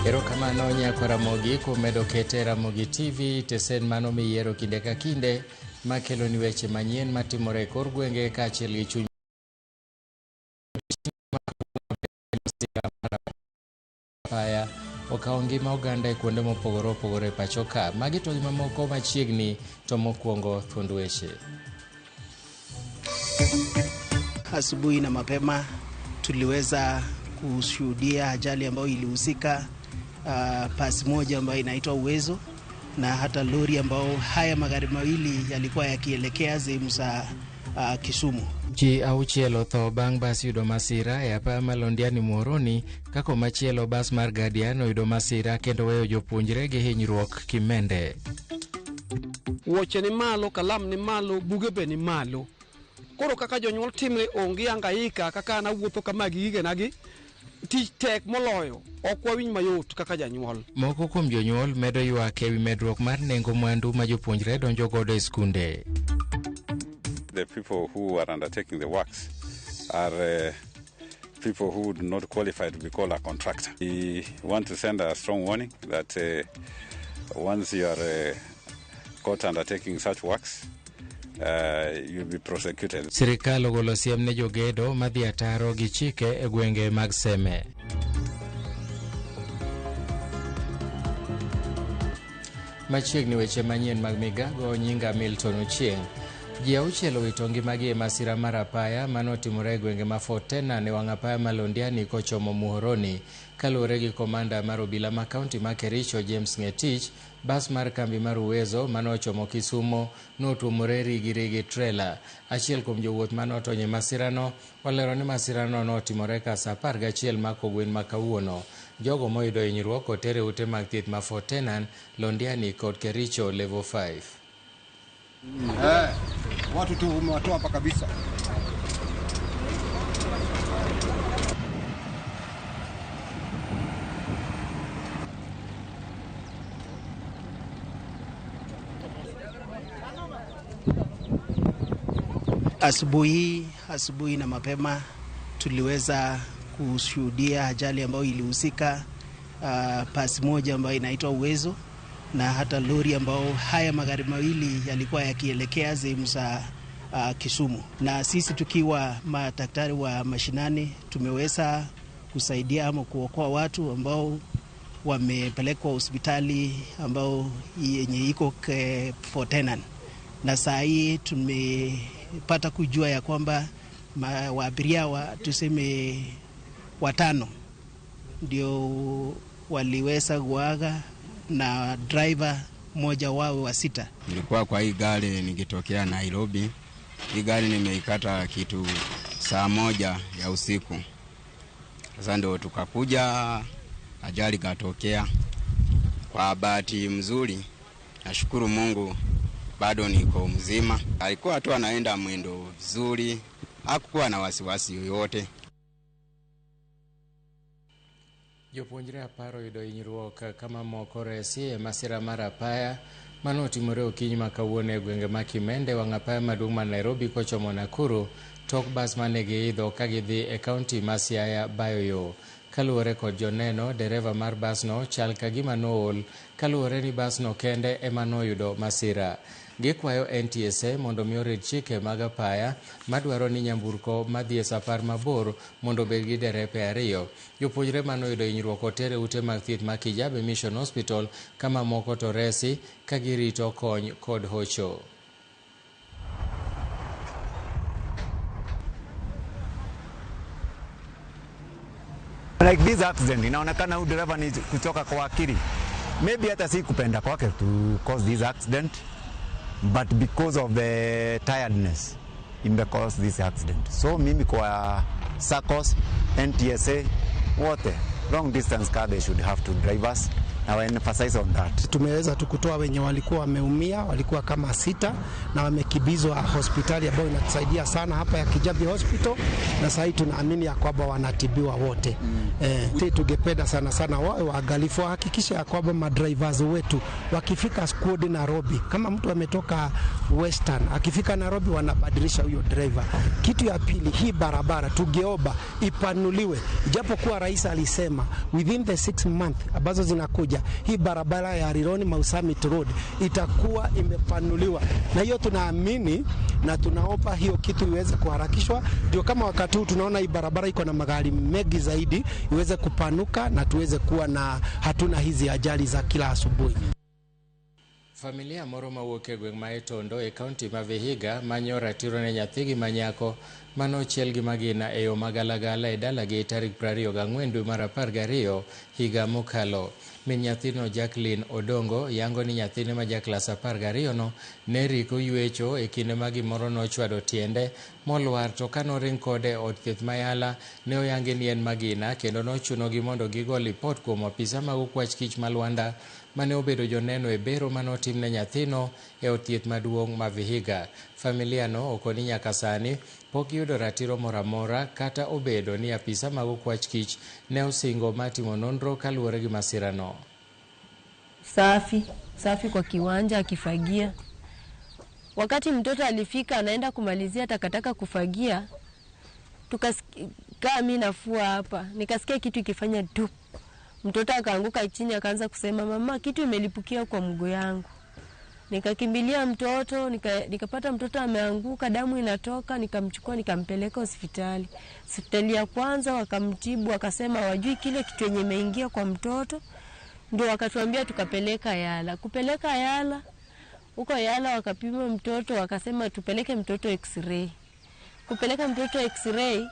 Erokamano nyako Ramogi kuom medo kete Ramogi TV, tesen mano miyiero kinde ka kinde makelo ni weche manyien matimore kor gwenge kaachiel gi chuny paya okawo ngima oganda e kuonde mopogore opogore pacho ka. Magi to mamoko machiegni, to mokwongo thuond weche. Asubuhi na mapema tuliweza kushuhudia ajali ambayo ilihusika pasi moja ambayo inaitwa Uwezo, na hata lori ambao haya magari mawili yalikuwa yakielekea sehemu za Kisumu. Ji auchiel otho bang' bas yudo masira e apaya Londiani Muhoroni, kako machielo bas mar Guardian oyudo masira kendo weyo jopuonjre gi hinyruok Kimende. Wuoche ni malo, kalam ni malo, buge be ni malo. Koro kaka jonyuol timre onge angaika kaka na wuotho kama gige nagi tich tek moloyo, ok wawinj mayot kaka janyuol. Moko kuom jonyuol medo ywak ewi medruok mar nengo mwandu ma jopuonjre donjo godo e skunde. The people who are undertaking the works are people who would not qualify to be called a contractor. We want to send a strong warning that once you are caught undertaking such works, you'll be prosecuted. Sirikal ogolo siem ne jogedo madhi ataro gi chike e gwenge mag Seme. Machiegni weche manyien mag migago, nyinga Milton Ochieng'. Ji auchiel owito ngimagi e masira mar apaya manotimore e gwenge ma Fort Tenan e wang' apaya ma Londiani kochomo Muhoroni. Kaluwore gi komanda mar obila ma kaunti ma Kericho James Ngetich, bas mar kambi mar Uwezo manochomo Kisumo notuomore rigi trela. Achiel kuom jowuoth manotonye masirano olero ni masirano notimore ka saa 11 makogwen ma kawuono. Jogo moyudo hinyruok otere ute mag thieth ma Fort Tenan, Londiani kod Kericho level 5. Watu tu umewatoa hapa kabisa. Asubuhi na mapema tuliweza kushuhudia ajali ambayo ilihusika pasi moja ambayo inaitwa Uwezo, na hata lori ambao haya magari mawili yalikuwa yakielekea sehemu za Kisumu. Na sisi tukiwa madaktari wa mashinani tumeweza kusaidia ama kuokoa watu ambao wamepelekwa hospitali ambao yenye iko Fort Tenan. Na saa hii tumepata kujua ya kwamba waabiria tuseme 5 ndio waliweza kuaga na driver mmoja wao wa 6. Nilikuwa kwa hii gari nikitokea Nairobi. Hii gari nimeikata kitu saa 1 ya usiku. Sasa ndio tukakuja, ajali katokea. Kwa bahati mzuri, nashukuru Mungu bado niko mzima. Alikuwa tu anaenda mwendo vizuri, hakukuwa na wasiwasi yoyote. Jopuonjre aparo yudo hinyruok kama moko resi e masira mar apaya manotimore okinyi ma kawuono e gwenge ma Kimende wang' apaya maduong' ma Nairobi kochomo Nakuru, tok bas mane giidho ka gidhi e kaunti ma Siaya bayo yo. Kaluwore kod joneno, dereva mar basno chal ka gima nool kaluwore ni basno kende ema noyudo masira. Gikwayo NTSA mondo mi orid chike mag apaya madwaro ni nyamburko madhi e safar mabor mondo bed gi derepe 2. Jopuonjre manoyudo hinyruok otere ute mag thieth ma Kijabe Mission Hospital, kama moko to resi ka girito kony kod hocho. Like this accident, inaonekana huyu driver ni kutoka kwa akili. Maybe hata si kupenda kwake to cause this accident, but because of the tiredness in cause this accident. So mimi kwa SACCOS, NTSA, wote long distance car they should have to drivers I will emphasize on that. Tumeweza tu kutoa wenye walikuwa wameumia, walikuwa kama 6 na wamekibizwa hospitali ambayo inatusaidia sana hapa ya Kijabi Hospital, na sasa tunaamini ya kwamba wanatibiwa wote. Tungependa sana wawe waangalifu, hakikisha ya kwamba madrivers wetu wakifika squad Nairobi, kama mtu ametoka Western akifika Nairobi wanabadilisha huyo driver. Kitu ya pili, hii barabara tungeomba ipanuliwe, ijapokuwa rais alisema within the 6 months ambazo zinakuja hii barabara ya Rironi Mau Summit Road itakuwa imepanuliwa, na hiyo tunaamini na tunaomba hiyo kitu iweze kuharakishwa, ndio kama wakati huu tunaona hii barabara iko na magari mengi zaidi iweze kupanuka na tuweze kuwa na hatuna hizi ajali za kila asubuhi. Familia moro mawuok e gweng' ma Itondo e kaunti ma Vihiga manyo ratiro ne nyathigi manyako manochiel gi magina e yo magalagala e dalagi tarik 24 dwe mar 12 higa mokalo. Min nyathino Jacqueline Odongo yango ni nyathine ma jaklas 12 no ne riko yuecho e kinde ma gimoro nochwado tiende molwar, to kanoring kode od thieth mayala ne oyange ni en magina, kendo nochunogi mondo gigo lipot kuom apisa mag okwach kich ma Luanda mane obedo joneno e bero manotimne nyathino e od thieth maduong' ma Vihiga. Familia no okoni nyaka sani pok yudo ratiro moramora, kata obedo ni apisa mag okwach kich ne osingo matimo nonro kaluwore gi masira no. Safi kwa kiwanja akifagia. Wakati mtoto alifika anaenda kumalizia takataka kufagia, tukakaa mimi nafua hapa, nikasikia kitu ikifanya tu. Mtoto akaanguka chini akaanza kusema, mama, kitu imelipukia kwa mguu yangu. Nikakimbilia mtoto, nikapata mtoto ameanguka, damu inatoka, nikamchukua nikampeleka hospitali. Hospitali ya kwanza wakamtibu, wakasema wajui kile kitu yenye imeingia kwa mtoto. Ndio wakatuambia tukapeleka Yala. Kupeleka Yala, huko Yala wakapima mtoto, wakasema tupeleke mtoto X-ray. Kupeleka mtoto X-ray,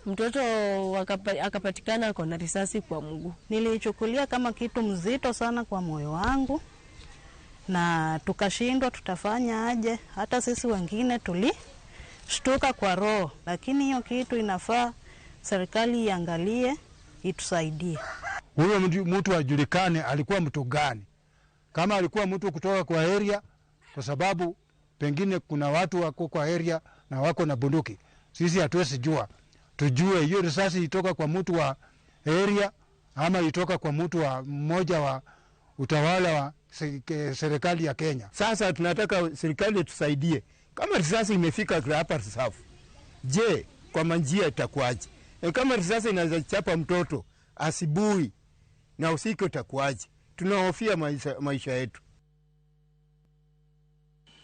mtoto akapatikana ako na risasi kwa mguu. Nilichukulia kama kitu mzito sana kwa moyo wangu, na tukashindwa tutafanya aje. Hata sisi wengine tulishtuka kwa roho, lakini hiyo kitu inafaa serikali iangalie, itusaidie. Huyo mtu ajulikane alikuwa mtu gani, kama alikuwa mtu kutoka kwa area, kwa sababu pengine kuna watu wako kwa area na wako na bunduki. Sisi hatuwezi jua, tujue hiyo risasi itoka kwa mtu wa area ama itoka kwa mtu wa mmoja wa utawala wa serikali ya Kenya. Sasa tunataka serikali tusaidie. Kama risasi imefika hapa risafu, je, kwa manjia itakuaje? Kama risasi inaweza chapa mtoto asubuhi na usiku itakuaje? Tunahofia maisha yetu.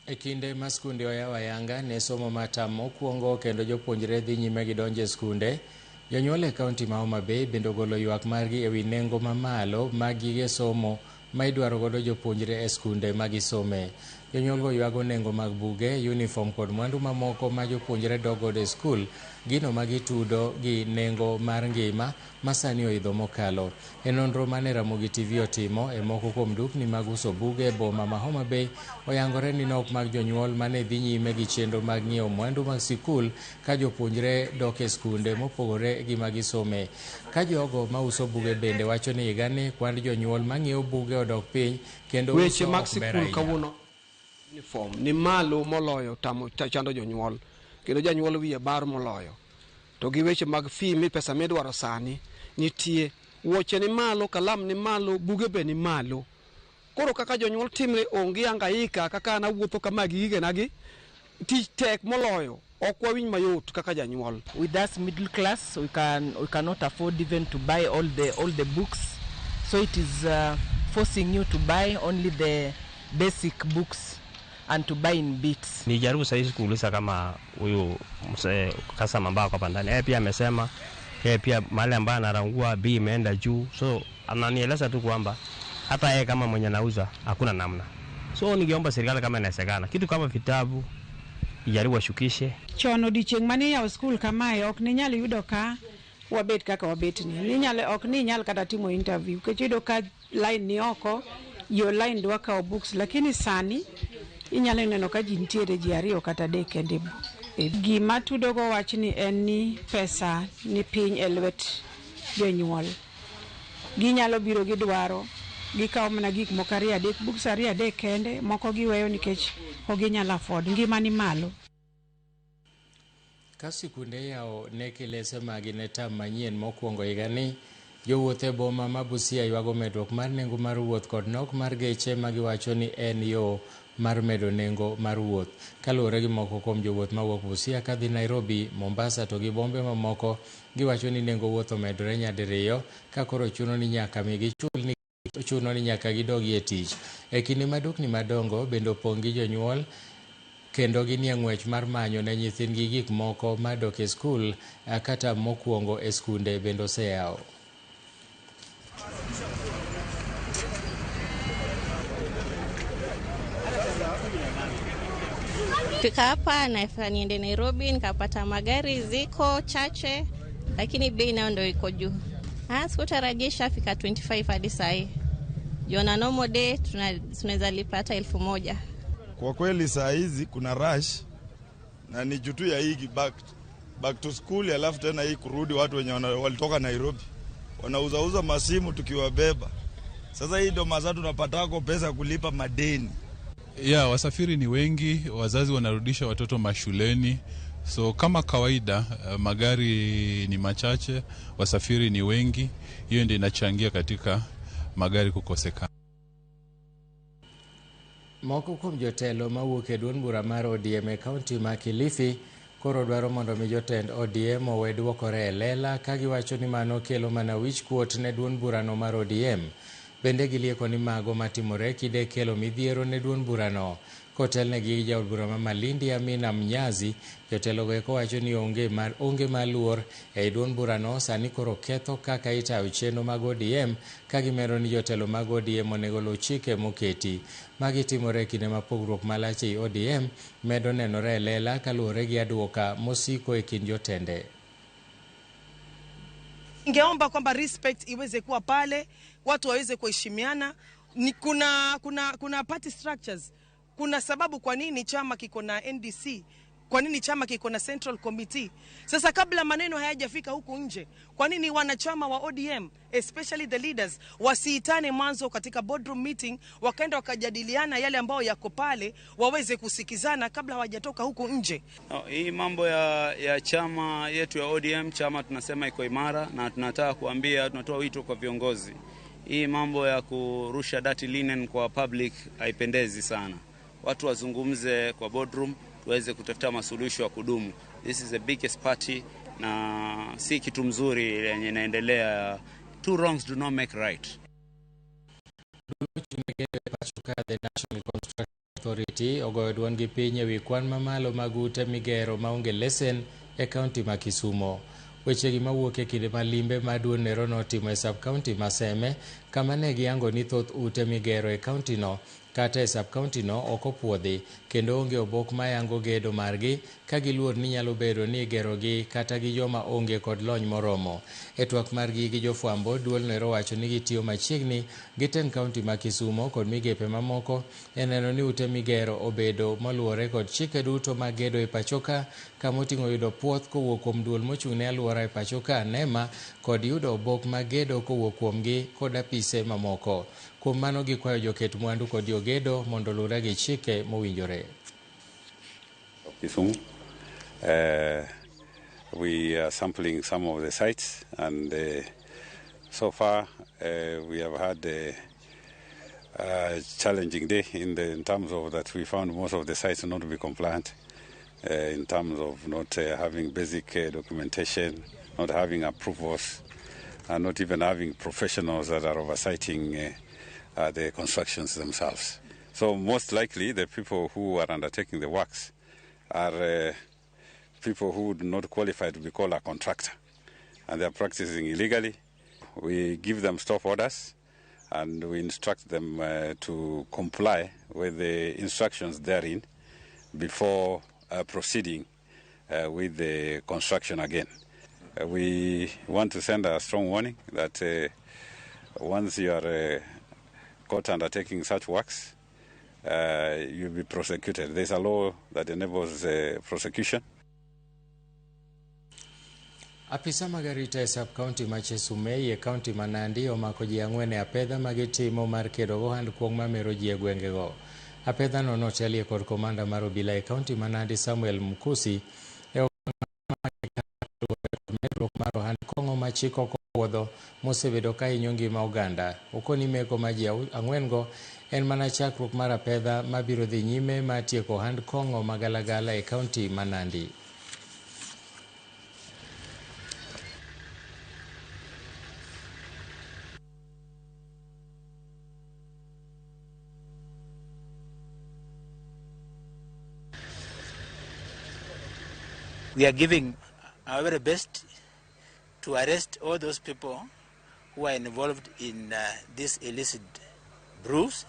E kinde ma skunde oyaw ayanga ne somo matam mokwongo kendo jopuonjre dhi nyime gi donjo e skunde, jonyuol e kaunti ma Homa Bay bende ogolo ywak margi ewi nengo mamalo mag gige somo ma idwaro godo jopuonjre e skunde ma gisome. Jonyuolgo ywago nengo mag buge, uniform kod mwandu mamoko ma jopuonjre dok godo e skul, gino ma gitudo gi nengo mar ngima ma sani oidho mokalo. E nonro mane Ramogi TV otimo, e moko kuom dukni mag uso buge e boma ma Homa Bay oyangore ni nok mag jonyuol mane dhi nyime gi chenro mag ng'iewo mwandu mag sikul ka jopuonjre dok e skunde mopogore gi ma gisome. Ka jogo ma uso buge bende wacho ni higani kwand jonyuol ma ng'iewo buge odok piny kendo weche mag sikul kawuono uniform ni malo moloyo chando jonyuol, kendo janyuol wiye bar moloyo. To gi weche mag fee mi pesa midwaro sani nitie, wuoche ni malo, kalam ni malo, buge be ni malo. Koro kaka jonyuol timre onge angaika kaka na wuotho kama gige nagi tich tek moloyo, ok wawinj mayot kaka janyuol. With us middle class, we cannot afford even to buy all the books, so it is forcing you to buy only the basic books and to buy in bits. Nijaribu sasa kuuliza kama huyu customer ambao kwa ndani pia amesema pia mali ambayo anarangua bei imeenda juu, so ananieleza tu kwamba hata yeye kama mwenye anauza hakuna namna. So ningeomba serikali kama inawezekana kitu kama vitabu ijaribu washukishe. Chono dicheng mani ya school kama ok ninyal yudo ka wabet kaka wabet ni ok ninyal kata timo interview kechido ka line ni oko yo line dwa ka books, lakini sani inyalo neno ka ji nitiere ji ariyo kata adek kende. Gima tudogo wach ni en ni pesa ni piny e lwet jonyuol. Ginyalo biro gidwaro gikawo mana gik moko 2-3 books 2-3 kende, moko giweyo nikech ok ginyalo afford, ngima ni malo. Ka sikunde yawo ne kilese magi ne tam manyien mokwongo higani, jowuoth e boma ma Busia ywago medruok mar nengo mar wuoth kod nok mar geche ma giwacho ni en yo mar medo nengo mar wuoth. Kaluwore gi moko kuom jowuoth mawuok Busia kadhi Nairobi, Mombasa to gi bombe mamoko, giwacho ni nengo wuoth omedore nyadiriyo ka koro chuno ni nyaka gidogi e tich. E kinde madukni madongo bende opong' gi jonyuol kendo ginie ng'wech mar manyo ne nyithindgi gik moko madok e skul kata mokwongo e skunde bende oseyawo. Fika hapa na niende Nairobi nikapata magari ziko chache, lakini bei nayo ndio iko juu. Sikutarajia ishafika 25 hadi sahi. Jona normal day tunaweza lipata 1,000. Kwa kweli saa hizi kuna rush na ni jutu ya hii back to school, alafu tena hii kurudi watu wenye walitoka Nairobi wanauzauza masimu tukiwabeba. Sasa hii ndo masaa tunapatako pesa kulipa madeni. Wasafiri ni wengi, wazazi wanarudisha watoto mashuleni. So kama kawaida magari ni machache, wasafiri ni wengi. Hiyo ndio inachangia katika magari kukosekana. Moko kuom jotelo mawuok e duond bura mar ODM e kaunti ma Kilifi koro dwaro mondo mi jotend ODM owe duokore e lela ka giwacho ni mano kelo mana wich kuot ne duond burano mar ODM. Bende gilieko ni mago matimore kide kelo midhiero ne duond burano. Kotelnegi gi jaod bura ma Malindi Amina Mnyazi, jotelo go wacho ni onge maluor e duond burano sani koro ketho kaka itayo chenro mag ODM ka gimero ni jotelo mag ODM onego luw chike moketi. Magi timore kinde ma pogruok malach e ODM medo nenore e lela kaluwore gi aduoka mosiko e kind jotende. Ningeomba kwamba respect iweze kuwa pale, watu waweze kuheshimiana. Kuna party structures. Kuna sababu kwa nini chama kiko na NDC, kwa nini chama kiko na Central Committee. Sasa kabla maneno hayajafika huku nje, kwa nini wanachama wa ODM, especially the leaders, wasiitane mwanzo katika boardroom meeting, wakaenda wakajadiliana yale ambao yako pale, waweze kusikizana kabla hawajatoka huku nje. Hii mambo ya chama yetu ya ODM, chama tunasema iko imara, na tunatoa wito kwa viongozi. Hii mambo ya kurusha dirty linen kwa public haipendezi sana. Watu wazungumze kwa boardroom, tuweze kutafuta masuluhisho ya kudumu. This is the biggest party na si kitu mzuri yenye inaendelea. Two wrongs do not make right. The National Construction Authority ogoyo duond gi piny ewi kwan mamalo mag ute migero maonge lesen e kaunti ma Kisumo. Wechegi mawuok e kinde malimbe ma duond nero notimo e sub-county ma Seme, kama ne giyango ni thoth ute migero e kaunti no kata e sub-county no ok opuodhi kendo onge obok mayango gedo margi ka giluor ni nyalo bedo ni gerogi kata gi joma onge kod lony moromo. E twak margi gi jofwambo, duond nero wacho ni gitiyo machiegni gi tend kaunti ma Kisumo kod migepe mamoko e neno ni ute migero obedo moluwore kod chike duto mag gedo e pachoka, kama oting'o yudo puoth kowuok kuom duol mochung' ne alwora e pachoka NEMA kod yudo obok mag gedo kowuok kuomgi kod apise mamoko. Kuom mano gikwayo joket mwandu kod jogedo mondo lure gi chike mowinjore. Kisumu, we are sampling some of the sites, and so far we have had a challenging day in terms of that we found most of the sites not to be compliant in terms of not having basic documentation, not having approvals, and not even having professionals that are oversighting the constructions themselves. So most likely the people who are undertaking the works are people who would not qualify to be called a contractor, and they are practicing illegally. We give them stop orders and we instruct them to comply with the instructions therein before proceeding with the construction again. We want to send a strong warning that once you are caught undertaking such works, you'll be prosecuted. There's a law that enables prosecution. Apisa magarita e sub-county ma Chesumei e county ma Nandi omako ji 4 apedha magitimo mar kedo gohand kuong mamero ji e gwengego. Apedha no notelie kod komanda mar obila e county ma Nandi Samuel Mkusi e medruok mar ohand kong'o ma chik okwuodho mosebedo ka hinyo ngima oganda. Okoni meko ma ji 4 go en mana chakruok mar apedha mabiro dhi nyime ma tieko ohand kong'o magalagala e county ma Nandi. We are giving our very best to arrest all those people who are involved in this illicit brews,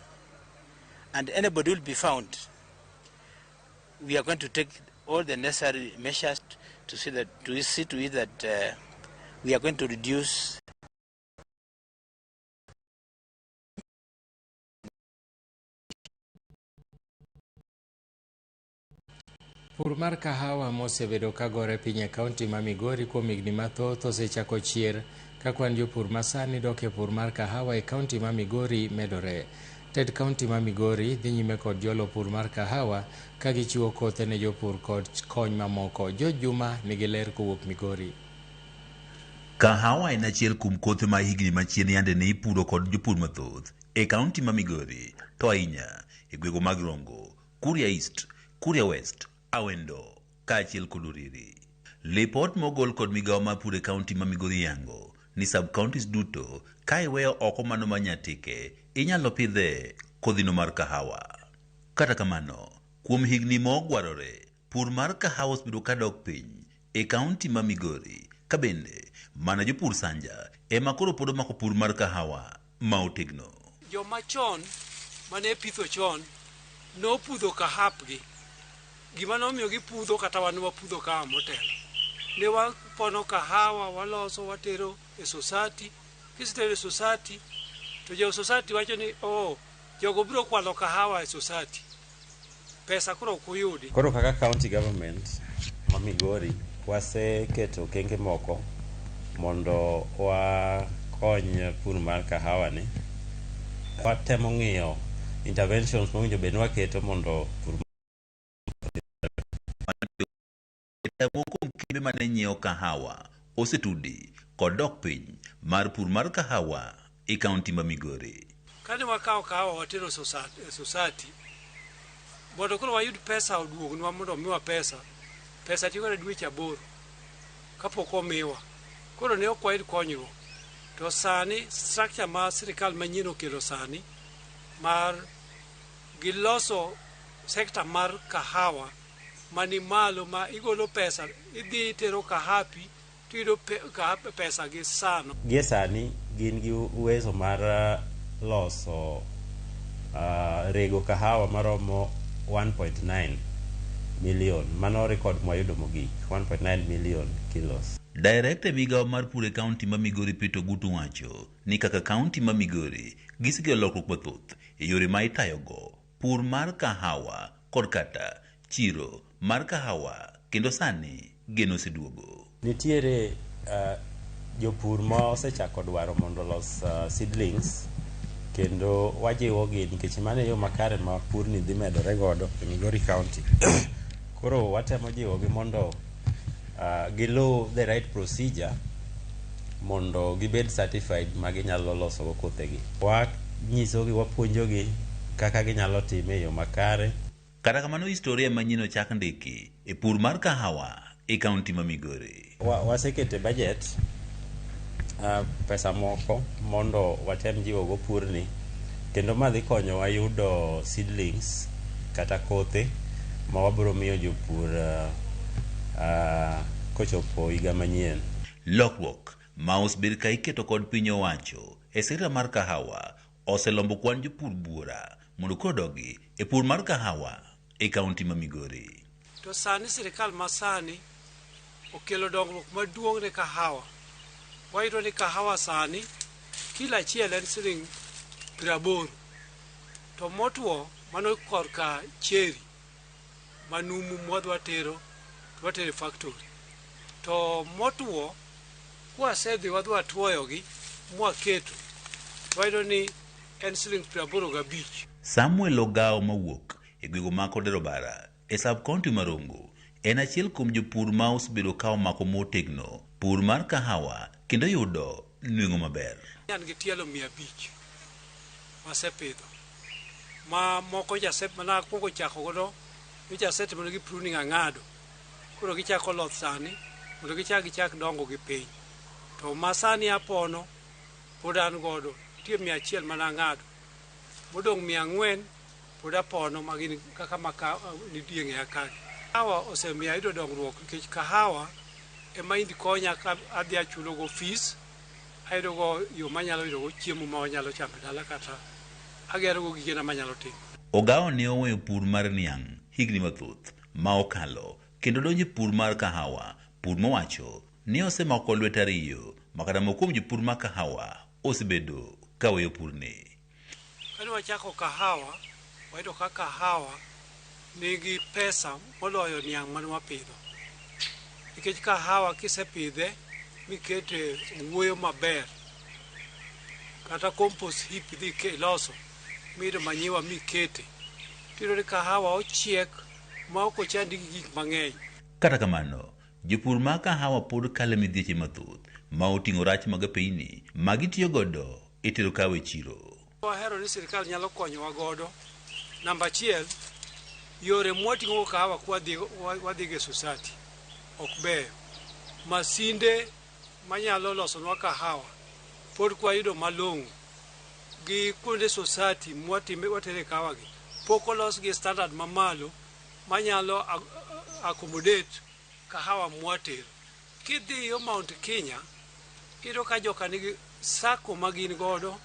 and anybody will be found. We are going to take all the necessary measures to see to it that we are going to reduce Pur mar kahawa mosebedo kagore piny e kaunti ma Migori kuom higni mathoth osechako chier ka kwan jopur masani dok e pur mar kahawa e kaunti ma Migori medore. Ted kaunti ma Migori dhi nyime kod jolo pur mar kahawa ka gichiwo kothe ne jopur kod kony mamoko. George Juma nigi ler kowuok Migori. Kahawa en achiel kuom kothe ma higni machien yande ne ipuro kod jopur mathoth e kaunti ma Migori, to ahinya e gwego mag Rongo, Kuria East, Kuria West, Awendo kaachiel kod Uriri. Lipot mogol kod migawo mar pur e kaunti ma Migori yango ni sub-counties duto ka iweyo oko mano ma Nyatike inyalo pidhe kodhino mar kahawa. Kata kamano, kuom higni mogwarore, pur mar kahawa osebedo kadok piny e kaunti ma Migori, ka bende mana jopur sanja ema koro pod omako pur mar kahawa ma otegno. Joma chon mane pitho chon nopudho kahapgi, gima nomiyo gipudho kata wan wapudho kahawa motelo. Ne wapono kahawa, waloso, watero e society. Kisetero e society, to jo society wacho ni jogo biro kwalo kahawa e society. Pesa koro kuyudi. Koro kaka county government ma Migori waseketo okenge moko mondo wakony pur mar kahawa ni. Watemo ng'iyo interventions mowinjo bed ni waketo mondo pur moko kembe mane nyiewo kahawa osetudi kod dok piny mar pur mar kahawa e kaunti ma Migori. Kane wakawo kahawa watero society, mondo koro wayud pesa oduognwa mondo omiwa pesa tiyo dweche 8 kapok omiwa. Koro ne ok wayud konyruok. To sani structure ma sirikal manyien okelo sani mar giloso sekta mar kahawa mani malo ma igolo pesa, idhi tero kahapi tiyudo pesa gi sano. Gie sani gin gi uwezo mar loso rego kahawa maromo 1.9 million. Mano rekod mwayudo mogik, 1.9 million kilos. Director migawo mar pur e kaunti ma Migori Peter Gutu wacho ni kaka kaunti ma Migori gisekelo lokruok mathoth e yore ma itayogo pur mar kahawa kod kata chiro mar kahawa, kendo sani geno oseduogo. Nitiere jopur ma osechako dwaro mondo los seedlings, kendo wajiwogi nikech mano e yo makare ma pur ni dhi medore godo e Migori County. Koro watemo jiwogi mondo giluw the right procedure mondo gibed certified ma ginyalo loso go kothegi. Wanyisogi, wapuonjogi kaka ginyalo time e yo makare. Kata kamano, historia manyien chak ndiki e pur mar kahawa e kaunti ma Migori. Wasekete budget pesa moko mondo watem jiwo go pur ni, kendo ma dhi konyo wayudo seedlings kata kothe ma wabiro miyo jopur kochopo higa manyien. Lokruok ma osebed ka iketo kod piny owacho e sekta mar kahawa oselombo kwan jopur buora mondo kodogi e pur mar kahawa e kaunti ma Migori. To sani sirikal ma sani okelo dongruok maduong' ne kahawa. Wayudo ni kahawa sani kila achiel en siling 80. To motuo mano korka cherry manumu mwadwa tero e factory. To motuo Wasedhi wadwa tuoyogi mwaketo. Wayudo ni en siling 85. Samuel Ogao mawuok e gwego ma Kodero Bara e sub-county Marongo en achiel kuom jopur ma osebedo ka omako motegno pur mar kahawa kendo yudo nweng'o maber. An gi tielo 500 masepidho. Ma moko jasep mana kuongo chako godo mi jasetimo gi pruning ang'ado. Koro gichako loth sani mondo gichak dongo gi piny. To masani apono pod an godo tie 100 mana ng'ado. Modong 400 pod apono magin kaka maka ni dieng'e akani. Kahawa osemiyo ayudo dongruok nikech kahawa ema indi konya ka adhi achulo go fees, ayudo go yo manyalo yudo go chiemo ma wanyalo chamo dala kata agero go gigena manyalo timo. Ogao ne oweyo pur mar niang' higni mathoth ma okalo kendo donjo pur mar kahawa, pur mowacho ni osemako lwet ariyo makata mokuom jopur mar kahawa osebedo ka weyo purni. Kani wachako kahawa, wayudo ka kahawa nigi pesa moloyo niang' mane wapidho. Nikech kahawa kisepidhe mikete wuoyo maber kata compost heap dhi iloso mido manyiwa mikete, tiro ni kahawa ochiek ma ok ochandi gi gik mang'eny. Kata kamano, jopur mar kahawa pod kale midhieche mathoth ma oting'o rach mag apeyni ma gitiyo godo e tero kahawa e chiro. Wahero ni sirikal nyalo konyowa godo. Namba 1, yore mwating'o kahawa kwa wadhi ge society ok beyo. Masinde manyalo losonwa kahawa pod kwa yudo malong'o gi kuonde society watere kahawa gi pok olos gi standard mamalo manyalo accommodate kahawa mwatero. Kidhi yo Mount Kenya iyudo ka joka nigi sako magin godo,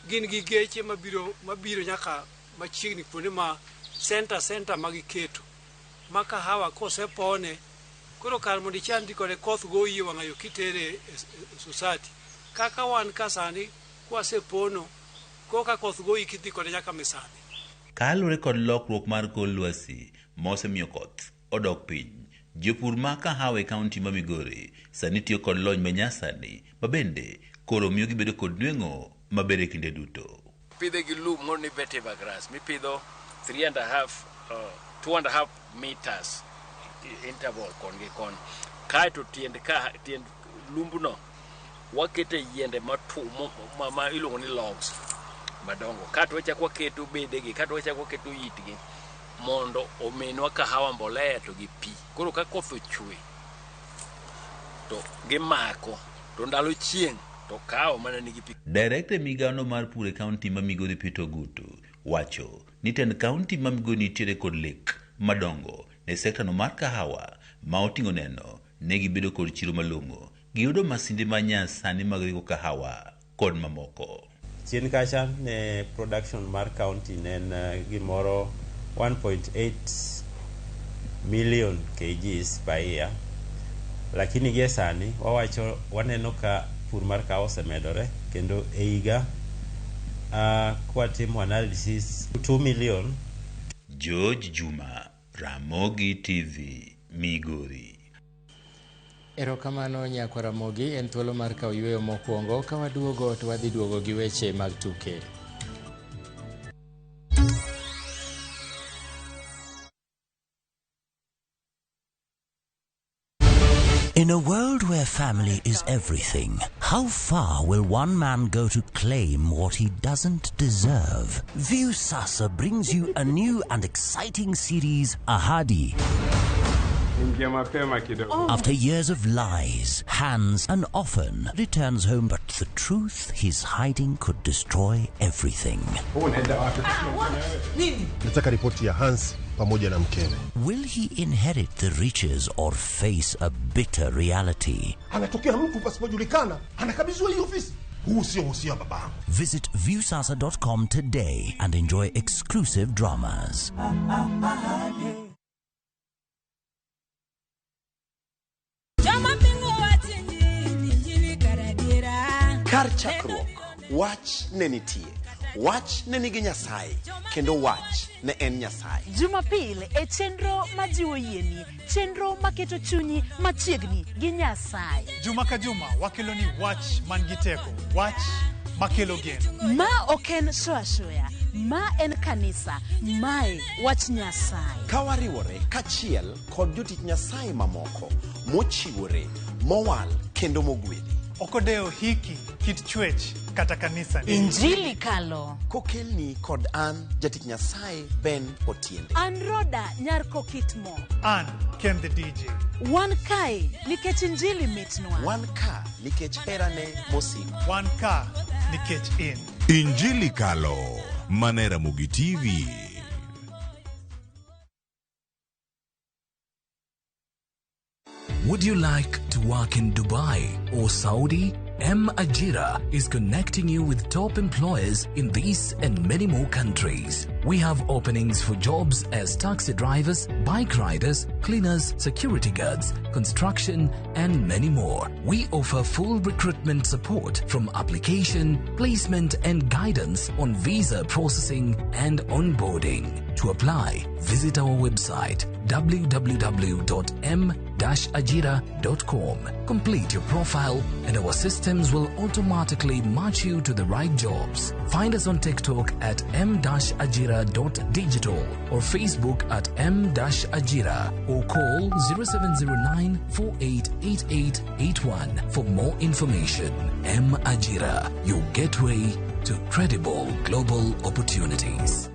gin gi geche mabiro nyaka machiegni kuonde ma center magiketo ma kahawa kosepone koro kar mondo ichandi kode koth goyi wang'ayo kitere society kaka wan kasani kwasepono koka koth goyi kidhi kode nyaka Misani. Kalure kod lokruok mar kor lwasi mosemiyo koth odok piny, jopur ma kahawa e kaunti ma Migori sani tiyo kod lony manyasani ma bende koro miyo gibedo kod nweng'o maber e kinde duto. Pidhe gi lum mondo ni vetiver grass mipidho 2.5 meters interval kon gi kon. Kaeto tiend lumbuno wakete yiende ma iluongo ni logs madongo. Kaeto wachako waketo bedegi, kaeto wachako waketo itgi mondo ominwa kahawa mbolea to gi pi. Koro ka koth ochwe to gimako to ndalo chieng' to kahawa mana nigi pi. Director migano mar pur e kaunti ma Migori Peter Gutu wacho ni tend kaunti ma Migori nitiere kod lek madongo ne sekta no mar kahawa ma oting'o neno ne gibedo kod chiro malong'o, giyudo masinde manyasani mag rigo kahawa kod mamoko. Chien kacha ne production mar county ne en gimoro 1.8 million kgs per year, lakini gie sani wawacho waneno ka pur mar kahawa osemedore kendo e higa kwatimo analysis 2 million. George Juma, Ramogi TV, Migori. Erokamano nyako Ramogi, en thuolo mar kawo yweyo mokwongo ka waduogo to wadhi duogo gi weche mag tuke. In a world where family is everything, how far will one man go to claim what he doesn't deserve? Viusasa brings you a new and exciting series, Ahadi. After years of lies, Hans, and often returns home, but the truth he's hiding could destroy everything. Nataka ripoti ya Hans pamoja na mkewe. Will he inherit the riches or face a bitter reality? Anatokea mtu pasipojulikana, anakabidhiwa hii ofisi. Huu sio usia babangu. Visit viusasa.com today and enjoy exclusive dramas. Kar chakruok, wach ne nitie. Wach ne nigi Nyasaye, kendo wach ne en Nyasaye. Jumapil e chenro majiwo yieni, chenro maketo chunyi machiegni gi Nyasaye. Juma ka juma wakeloni wach man gi teko, wach makelo geno. Ma oken shoya, ma en kanisa, mae wach Nyasaye. Kawariwore kachiel kod jotich Nyasaye mamoko mochiwore, mowal kendo mogwedhi. Okodeo hiki kit chwech kata kanisa ni. Injili kalo. Kokelni kod an jatich Nyasaye Ben Otiende. An Roda Nyarko Kitmo. An Ken the DJ. Wan kai nikech injili mitnwa. Wan ka nikech herane mosiko. Wan ka nikech in. Injili kalo, Manera Mugi TV. Would you like to work in Dubai or Saudi? M Ajira is connecting you with top employers in these and many more countries. We have openings for jobs as taxi drivers, bike riders, cleaners, security guards, construction, and many more. We offer full recruitment support from application, placement, and guidance on visa processing and onboarding. To apply, visit our website www.m-ajira.com. Complete your profile and our systems will automatically match you to the right jobs. Find us on TikTok at m-ajira.digital or Facebook at m-ajira or call 0709 488881 for more information. M-Ajira, your gateway to credible global opportunities.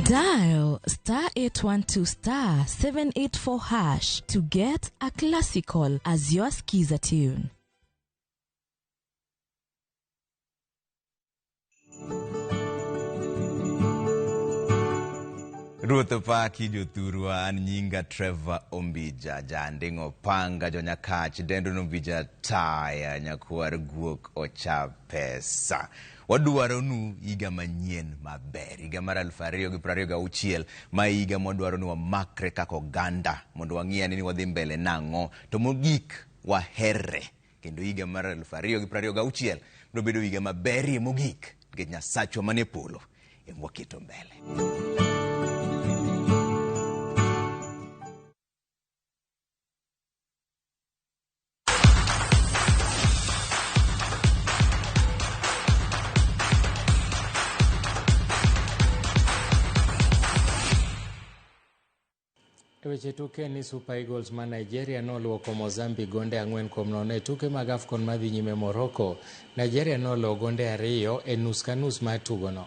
Dial *812*784# to get a classical as your skiza tune. Ruotho paki jothurwa an nyinga Trevor Ombija jandingo panga jonyakach dendo nombija taya nyakwar guok ocha pesa. Wadwaro nu iga manyien maber, iga mar 2026 ma iga mwadwaro nu wamakre kako ganda mondo wang'ia ni wadhi mbele nang'o to mogik waherre kendo iga mar 2026 biro bedo iga maberie mogik nikech Nyasachwa manie polo emwaketo mbele. Weche tuke ni Super Eagles ma Nigeria noluoko Mozambique gonde 4-0 tuke mag AFCON madhi nyime Morocco. Nigeria nolo gonde 2 e nus ka nus mar tugono.